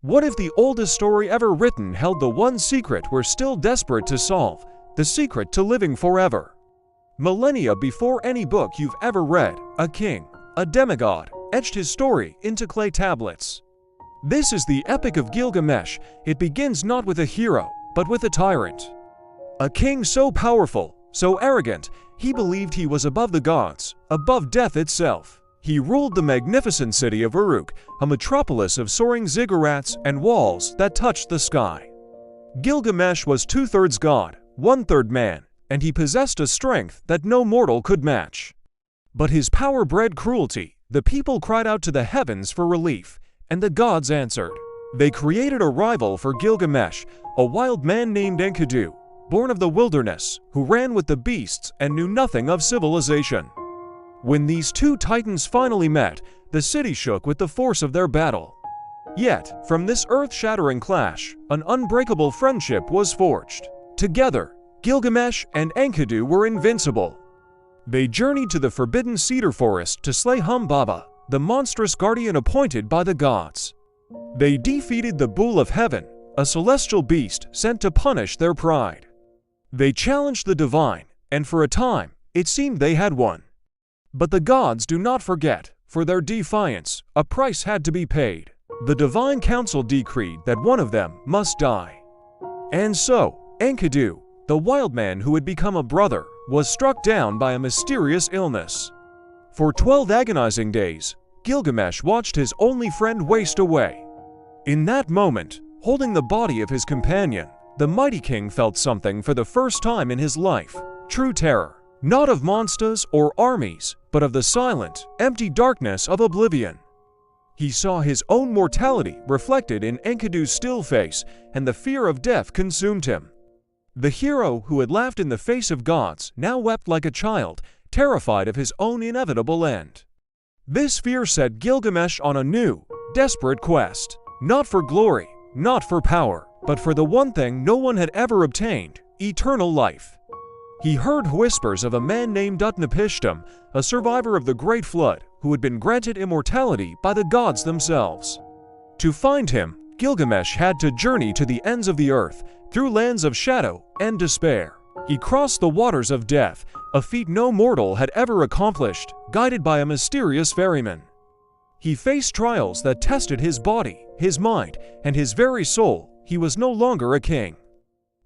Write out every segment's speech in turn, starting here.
What if the oldest story ever written held the one secret we're still desperate to solve, the secret to living forever? Millennia before any book you've ever read, a king, a demigod, etched his story into clay tablets. This is the Epic of Gilgamesh. It begins not with a hero, but with a tyrant. A king so powerful, so arrogant, he believed he was above the gods, above death itself. He ruled the magnificent city of Uruk, a metropolis of soaring ziggurats and walls that touched the sky. Gilgamesh was 2/3 god, 1/3 man, and he possessed a strength that no mortal could match. But his power bred cruelty. The people cried out to the heavens for relief, and the gods answered. They created a rival for Gilgamesh, a wild man named Enkidu, born of the wilderness, who ran with the beasts and knew nothing of civilization. When these two titans finally met, the city shook with the force of their battle. Yet, from this earth-shattering clash, an unbreakable friendship was forged. Together, Gilgamesh and Enkidu were invincible. They journeyed to the forbidden cedar forest to slay Humbaba, the monstrous guardian appointed by the gods. They defeated the Bull of Heaven, a celestial beast sent to punish their pride. They challenged the divine, and for a time, it seemed they had won. But the gods do not forget. For their defiance, a price had to be paid. The divine council decreed that one of them must die. And so, Enkidu, the wild man who had become a brother, was struck down by a mysterious illness. For 12 agonizing days, Gilgamesh watched his only friend waste away. In that moment, holding the body of his companion, the mighty king felt something for the first time in his life, true terror. Not of monsters or armies, but of the silent, empty darkness of oblivion. He saw his own mortality reflected in Enkidu's still face, and the fear of death consumed him. The hero who had laughed in the face of gods now wept like a child, terrified of his own inevitable end. This fear set Gilgamesh on a new, desperate quest, not for glory, not for power, but for the one thing no one had ever obtained, eternal life. He heard whispers of a man named ut-napishtim, a survivor of the Great Flood, who had been granted immortality by the gods themselves. To find him, Gilgamesh had to journey to the ends of the earth, through lands of shadow and despair. He crossed the waters of death, a feat no mortal had ever accomplished, guided by a mysterious ferryman. He faced trials that tested his body, his mind, and his very soul. He was no longer a king.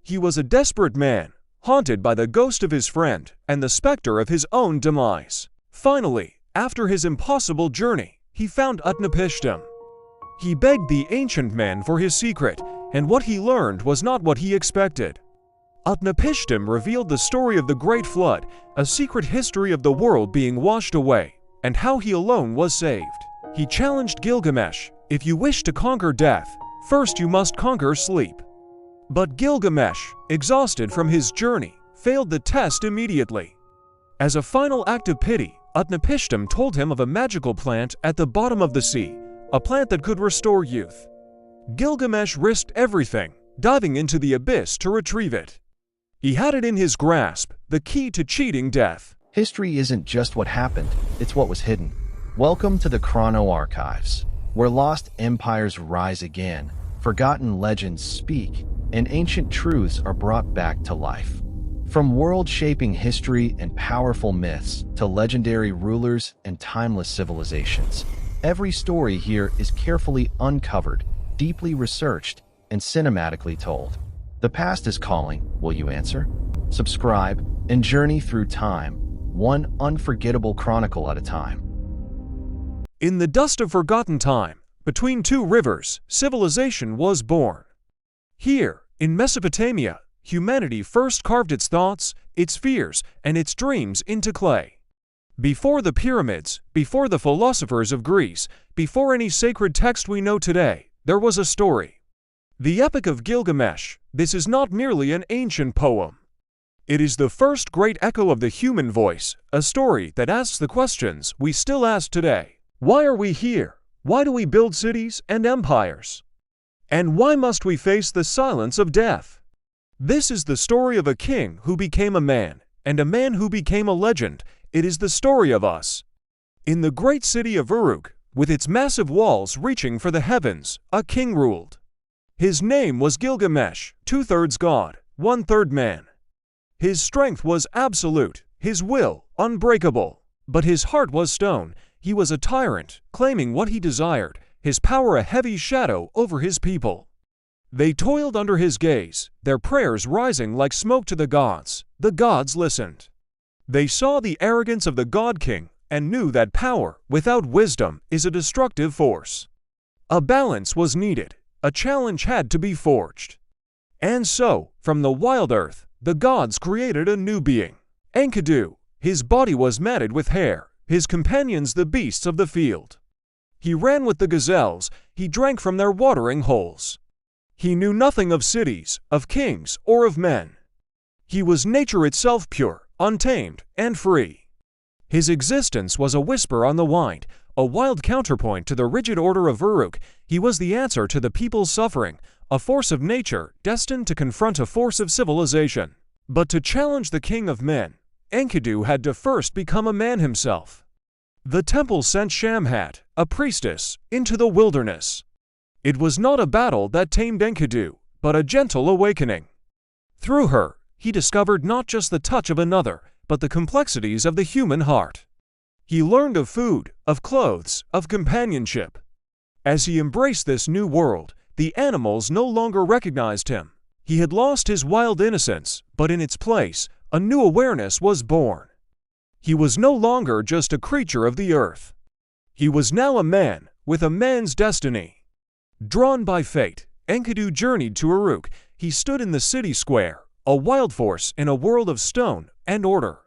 He was a desperate man, haunted by the ghost of his friend and the specter of his own demise. Finally, after his impossible journey, he found ut-napishtim. He begged the ancient man for his secret, and what he learned was not what he expected. Ut-napishtim revealed the story of the Great Flood, a secret history of the world being washed away, and how he alone was saved. He challenged Gilgamesh, if you wish to conquer death, first you must conquer sleep. But Gilgamesh, exhausted from his journey, failed the test immediately. As a final act of pity, ut-napishtim told him of a magical plant at the bottom of the sea, a plant that could restore youth. Gilgamesh risked everything, diving into the abyss to retrieve it. He had it in his grasp, the key to cheating death. History isn't just what happened, it's what was hidden. Welcome to the Chrono Archives, where lost empires rise again, forgotten legends speak, and ancient truths are brought back to life. From world-shaping history and powerful myths to legendary rulers and timeless civilizations, every story here is carefully uncovered, deeply researched, and cinematically told. The past is calling, will you answer? Subscribe and journey through time, one unforgettable chronicle at a time. In the dust of forgotten time, between two rivers, civilization was born. Here, in Mesopotamia, humanity first carved its thoughts, its fears, and its dreams into clay. Before the pyramids, before the philosophers of Greece, before any sacred text we know today, there was a story. The Epic of Gilgamesh. This is not merely an ancient poem. It is the first great echo of the human voice, a story that asks the questions we still ask today. Why are we here? Why do we build cities and empires? And why must we face the silence of death? This is the story of a king who became a man, and a man who became a legend. It is the story of us. In the great city of Uruk, With its massive walls reaching for the heavens, a king ruled. His name was Gilgamesh, 2/3 god, 1/3 man. His strength was absolute, his will unbreakable, but his heart was stone. He was a tyrant, claiming what he desired, his power a heavy shadow over his people. They toiled under his gaze, their prayers rising like smoke to the gods. The gods listened. They saw the arrogance of the god-king and knew that power without wisdom is a destructive force. A balance was needed, a challenge had to be forged. And so, from the wild earth, the gods created a new being, Enkidu. His body was matted with hair, his companions the beasts of the field. He ran with the gazelles, he drank from their watering holes. He knew nothing of cities, of kings, or of men. He was nature itself, pure, untamed, and free. His existence was a whisper on the wind, a wild counterpoint to the rigid order of Uruk. He was the answer to the people's suffering, a force of nature destined to confront a force of civilization. But to challenge the king of men, Enkidu had to first become a man himself. The temple sent Shamhat, a priestess, into the wilderness. It was not a battle that tamed Enkidu, but a gentle awakening. Through her, he discovered not just the touch of another, but the complexities of the human heart. He learned of food, of clothes, of companionship. As he embraced this new world, the animals no longer recognized him. He had lost his wild innocence, but in its place, a new awareness was born. He was no longer just a creature of the earth. He was now a man, with a man's destiny. Drawn by fate, Enkidu journeyed to Uruk. He stood in the city square, a wild force in a world of stone and order.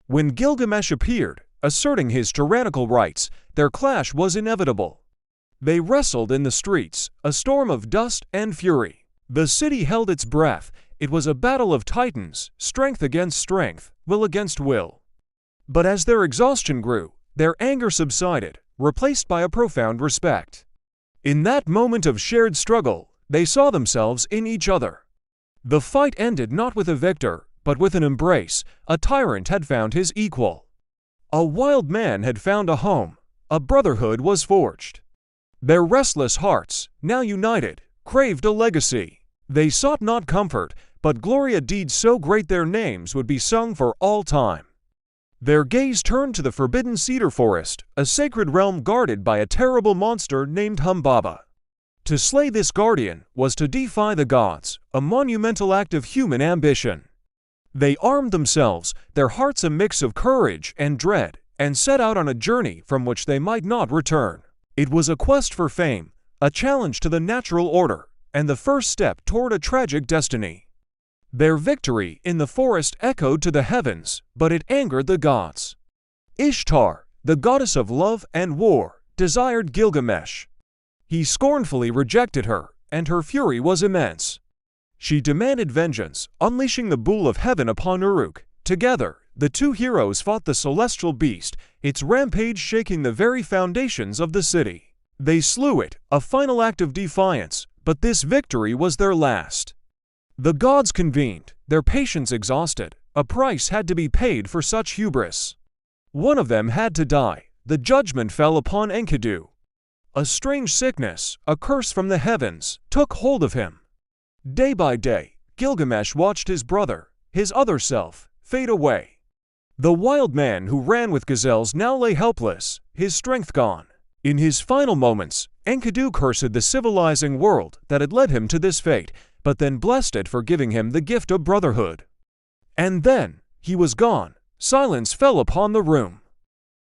When Gilgamesh appeared, asserting his tyrannical rights, their clash was inevitable. They wrestled in the streets, a storm of dust and fury. The city held its breath. It was a battle of titans, strength against strength, will against will. But as their exhaustion grew, their anger subsided, replaced by a profound respect. In that moment of shared struggle, they saw themselves in each other. The fight ended not with a victor, but with an embrace. A tyrant had found his equal. A wild man had found a home. A brotherhood was forged. Their restless hearts, now united, craved a legacy. They sought not comfort, but glory, a deed so great their names would be sung for all time. Their gaze turned to the forbidden cedar forest, a sacred realm guarded by a terrible monster named Humbaba. To slay this guardian was to defy the gods, a monumental act of human ambition. They armed themselves, their hearts a mix of courage and dread, and set out on a journey from which they might not return. It was a quest for fame, a challenge to the natural order, and the first step toward a tragic destiny. Their victory in the forest echoed to the heavens, but it angered the gods. Ishtar, the goddess of love and war, desired Gilgamesh. He scornfully rejected her, and her fury was immense. She demanded vengeance, unleashing the bull of heaven upon Uruk. Together, the two heroes fought the celestial beast, its rampage shaking the very foundations of the city. They slew it, a final act of defiance, but this victory was their last. The gods convened, their patience exhausted. A price had to be paid for such hubris. One of them had to die. The judgment fell upon Enkidu. A strange sickness, a curse from the heavens, took hold of him. Day by day, Gilgamesh watched his brother, his other self, fade away. The wild man who ran with gazelles now lay helpless, his strength gone. In his final moments, Enkidu cursed the civilizing world that had led him to this fate, but then blessed it for giving him the gift of brotherhood. And then, he was gone. Silence fell upon the room.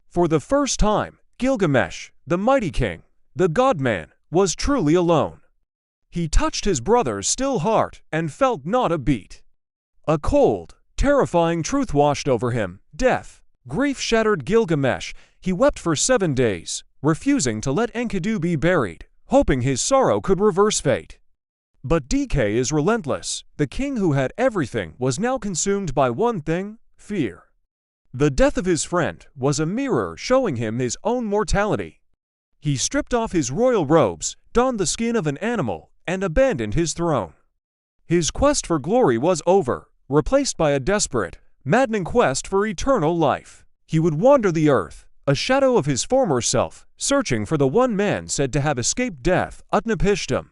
For the first time, Gilgamesh, the mighty king, the god-man, was truly alone. He touched his brother's still heart and felt not a beat. A cold, terrifying truth washed over him, death. Grief shattered Gilgamesh. He wept for 7 days, refusing to let Enkidu be buried, hoping his sorrow could reverse fate. But decay is relentless. The king who had everything was now consumed by one thing: fear. The death of his friend was a mirror showing him his own mortality. He stripped off his royal robes, donned the skin of an animal, and abandoned his throne. His quest for glory was over, replaced by a desperate, maddening quest for eternal life. He would wander the earth, a shadow of his former self, searching for the one man said to have escaped death, ut-napishtim.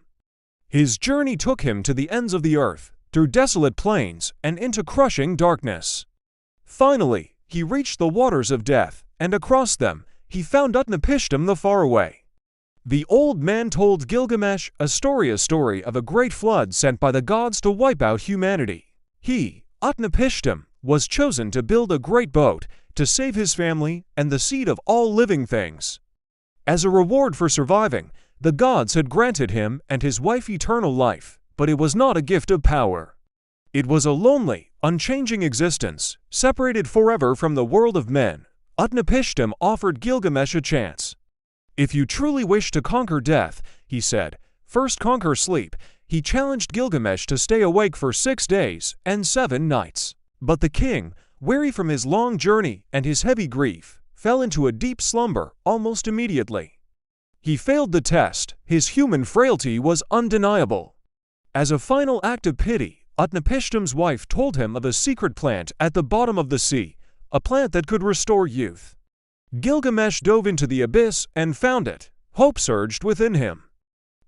His journey took him to the ends of the earth, through desolate plains, and into crushing darkness. Finally, he reached the waters of death, and across them, he found ut-napishtim the faraway. The old man told Gilgamesh a story of a great flood sent by the gods to wipe out humanity. He, ut-napishtim, was chosen to build a great boat to save his family and the seed of all living things. As a reward for surviving, the gods had granted him and his wife eternal life, but it was not a gift of power. It was a lonely, unchanging existence, separated forever from the world of men. Ut-napishtim offered Gilgamesh a chance. If you truly wish to conquer death, he said, first conquer sleep. He challenged Gilgamesh to stay awake for 6 days and 7 nights. But the king, weary from his long journey and his heavy grief, fell into a deep slumber almost immediately. He failed the test. His human frailty was undeniable. As a final act of pity, ut-napishtim's wife told him of a secret plant at the bottom of the sea, a plant that could restore youth. Gilgamesh dove into the abyss and found it. Hope surged within him.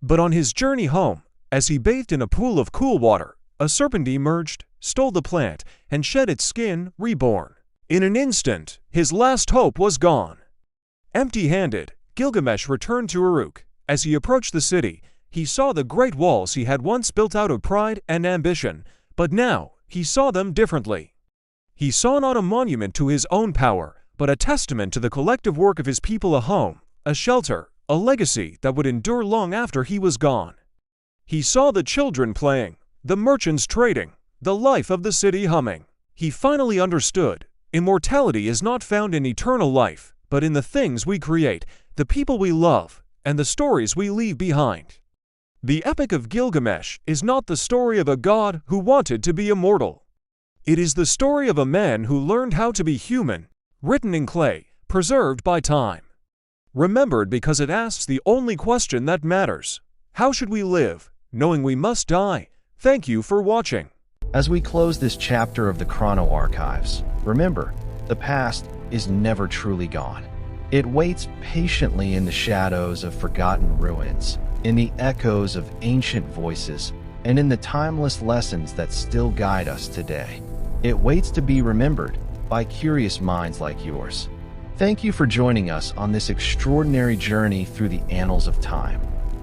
But on his journey home, as he bathed in a pool of cool water, a serpent emerged, stole the plant, and shed its skin, reborn. In an instant, his last hope was gone. Empty-handed, Gilgamesh returned to Uruk. As he approached the city, he saw the great walls he had once built out of pride and ambition, but now he saw them differently. He saw not a monument to his own power, but a testament to the collective work of his people, a home, a shelter, a legacy that would endure long after he was gone. He saw the children playing, the merchants trading, the life of the city humming. He finally understood, immortality is not found in eternal life, but in the things we create, the people we love, and the stories we leave behind. The Epic of Gilgamesh is not the story of a god who wanted to be immortal. It is the story of a man who learned how to be human, written in clay, preserved by time. Remembered because it asks the only question that matters. How should we live, knowing we must die? Thank you for watching. As we close this chapter of the Chrono Archives, remember, the past is never truly gone. It waits patiently in the shadows of forgotten ruins, in the echoes of ancient voices, and in the timeless lessons that still guide us today. It waits to be remembered by curious minds like yours. Thank you for joining us on this extraordinary journey through the annals of time.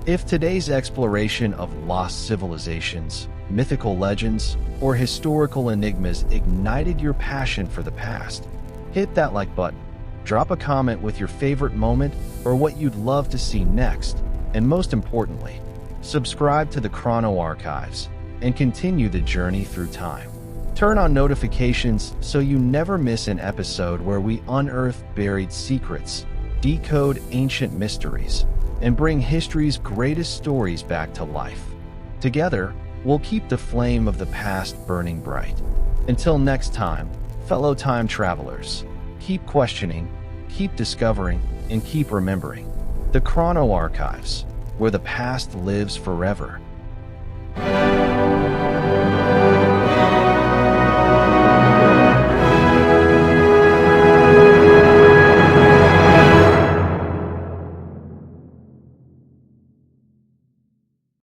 If today's exploration of lost civilizations, mythical legends, or historical enigmas ignited your passion for the past, hit that like button. Drop a comment with your favorite moment or what you'd love to see next, and most importantly, subscribe to the Chrono Archives and continue the journey through time. Turn on notifications so you never miss an episode where we unearth buried secrets, decode ancient mysteries, and bring history's greatest stories back to life. Together, we'll keep the flame of the past burning bright. Until next time, fellow time travelers, keep questioning, keep discovering, and keep remembering. The Chrono Archives, where the past lives forever.